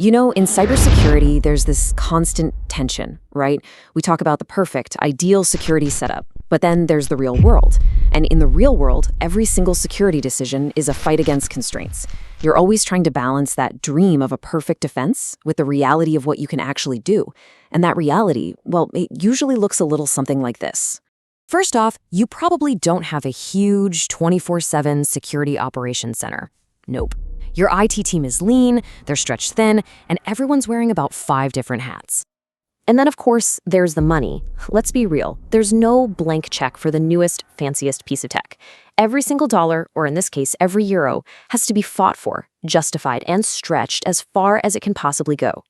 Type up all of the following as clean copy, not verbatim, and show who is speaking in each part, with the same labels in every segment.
Speaker 1: In cybersecurity, there's this constant tension, right? We talk about the perfect, ideal security setup, but then there's the real world. And in the real world, every single security decision is a fight against constraints. You're always trying to balance that dream of a perfect defense with the reality of what you can actually do. And that reality, well, it usually looks a little something like this. First off, you probably don't have a huge 24/7 security operations center. Nope. Your IT team is lean, they're stretched thin, and everyone's wearing about 5 different hats. And then, of course, there's the money. Let's be real. There's no blank check for the newest, fanciest piece of tech. Every single dollar, or in this case, every euro, has to be fought for, justified, and stretched as far as it can possibly go.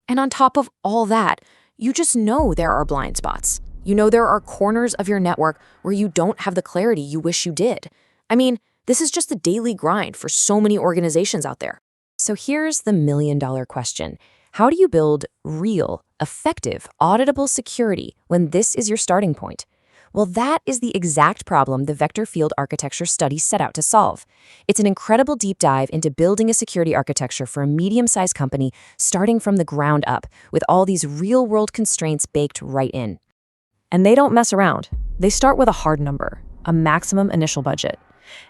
Speaker 1: And on top of all that, you just know there are blind spots. You know there are corners of your network where you don't have the clarity you wish you did. I mean, this is just the daily grind for so many organizations out there. So here's the million-dollar question. How do you build real, effective, auditable security when this is your starting point? Well, that is the exact problem the vector field architecture study set out to solve. It's an incredible deep dive into building a security architecture for a medium-sized company starting from the ground up, with all these real-world constraints baked right in. And they don't mess around. They start with a hard number, a maximum initial budget.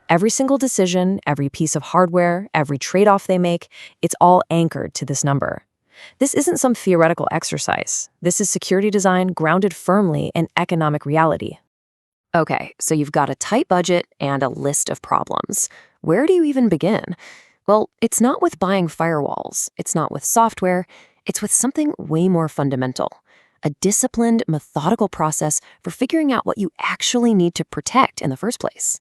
Speaker 1: Every single decision, every piece of hardware, every trade-off they make, it's all anchored to this number. This isn't some theoretical exercise. This is security design grounded firmly in economic reality. Okay, so you've got a tight budget and a list of problems. Where do you even begin? Well, it's not with buying firewalls. It's not with software. It's with something way more fundamental. A disciplined, methodical process for figuring out what you actually need to protect in the first place.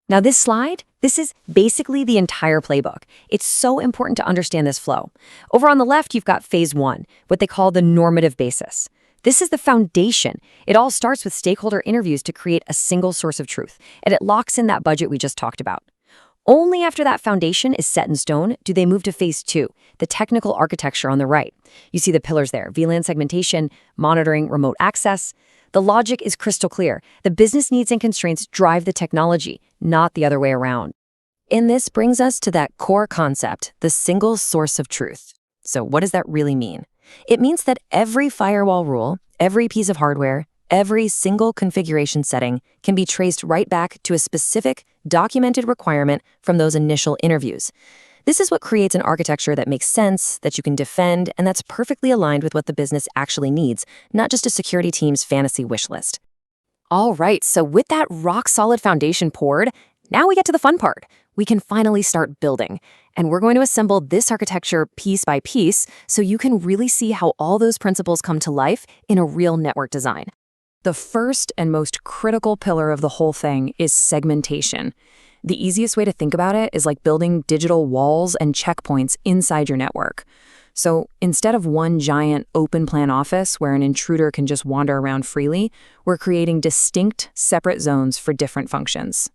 Speaker 1: Now this slide, this is basically the entire playbook. It's so important to understand this flow. Over on the left, you've got phase 1, what they call the normative basis. This is the foundation. It all starts with stakeholder interviews to create a single source of truth, and it locks in that budget we just talked about. Only after that foundation is set in stone do they move to phase 2, the technical architecture on the right. You see the pillars there, VLAN segmentation, monitoring, remote access. The logic is crystal clear. The business needs and constraints drive the technology, not the other way around. And this brings us to that core concept, the single source of truth. So what does that really mean? It means that every firewall rule, every piece of hardware, every single configuration setting can be traced right back to a specific, documented requirement from those initial interviews. This is what creates an architecture that makes sense, that you can defend, and that's perfectly aligned with what the business actually needs, not just a security team's fantasy wish list. All right, so with that rock-solid foundation poured, now we get to the fun part. We can finally start building. And we're going to assemble this architecture piece by piece so you can really see how all those principles come to life in a real network design. The first and most critical pillar of the whole thing is segmentation. The easiest way to think about it is like building digital walls and checkpoints inside your network. So instead of one giant open plan office where an intruder can just wander around freely, we're creating distinct, separate zones for different functions.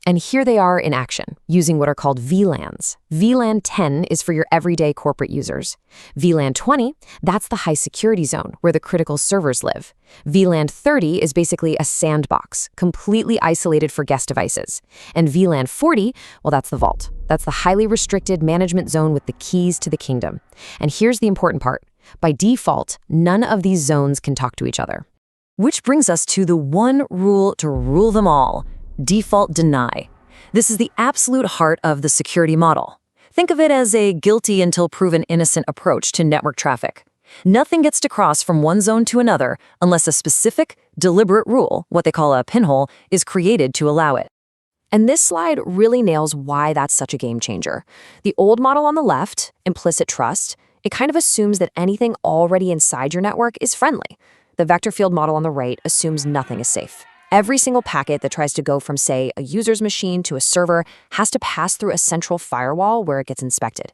Speaker 1: And here they are in action, using what are called VLANs. VLAN 10 is for your everyday corporate users. VLAN 20, that's the high security zone where the critical servers live. VLAN 30 is basically a sandbox, completely isolated for guest devices. And VLAN 40, well, that's the vault. That's the highly restricted management zone with the keys to the kingdom. And here's the important part. By default, none of these zones can talk to each other. Which brings us to the one rule to rule them all. Default deny. This is the absolute heart of the security model. Think of it as a guilty until proven innocent approach to network traffic. Nothing gets to cross from one zone to another unless a specific, deliberate rule, what they call a pinhole, is created to allow it. And this slide really nails why that's such a game changer. The old model on the left, implicit trust, it kind of assumes that anything already inside your network is friendly. The vector field model on the right assumes nothing is safe. Every single packet that tries to go from, say, a user's machine to a server has to pass through a central firewall where it gets inspected.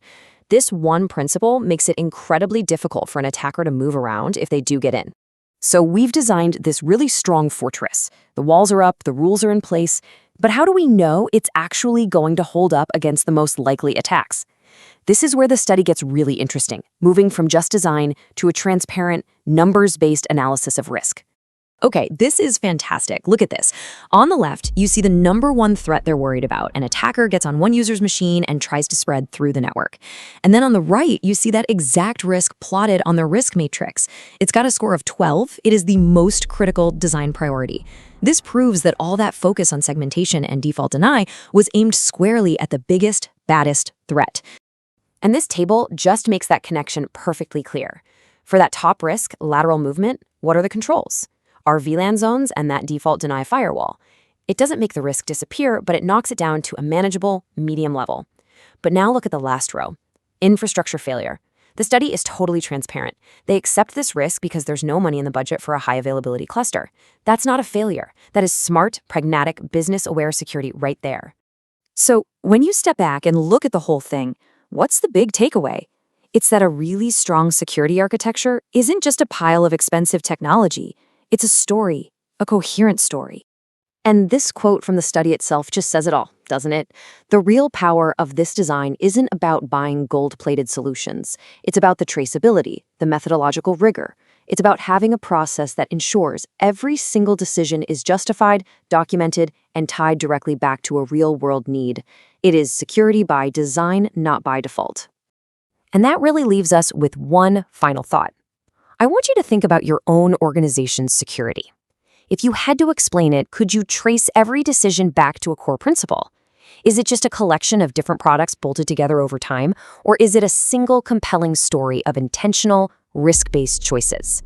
Speaker 1: This one principle makes it incredibly difficult for an attacker to move around if they do get in. So we've designed this really strong fortress. The walls are up, the rules are in place, but how do we know it's actually going to hold up against the most likely attacks? This is where the study gets really interesting, moving from just design to a transparent, numbers-based analysis of risk.
Speaker 2: Okay, this is fantastic. Look at this. On the left, you see the number one threat they're worried about. An attacker gets on one user's machine and tries to spread through the network. And then on the right, you see that exact risk plotted on their risk matrix. It's got a score of 12. It is the most critical design priority. This proves that all that focus on segmentation and default deny was aimed squarely at the biggest, baddest threat.
Speaker 1: And this table just makes that connection perfectly clear. For that top risk, lateral movement, what are the controls? Our VLAN zones and that default deny firewall. It doesn't make the risk disappear, but it knocks it down to a manageable, medium level. But now look at the last row. Infrastructure failure. The study is totally transparent. They accept this risk because there's no money in the budget for a high availability cluster. That's not a failure. That is smart, pragmatic, business-aware security right there.
Speaker 2: So when you step back and look at the whole thing, what's the big takeaway? It's that a really strong security architecture isn't just a pile of expensive technology. It's a story, a coherent story.
Speaker 1: And this quote from the study itself just says it all, doesn't it? The real power of this design isn't about buying gold-plated solutions. It's about the traceability, the methodological rigor. It's about having a process that ensures every single decision is justified, documented, and tied directly back to a real-world need. It is security by design, not by default. And that really leaves us with one final thought. I want you to think about your own organization's security. If you had to explain it, could you trace every decision back to a core principle? Is it just a collection of different products bolted together over time, or is it a single compelling story of intentional, risk-based choices?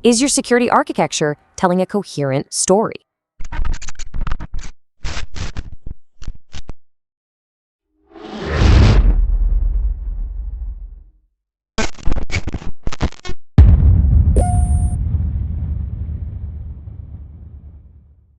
Speaker 1: Is your security architecture telling a coherent story?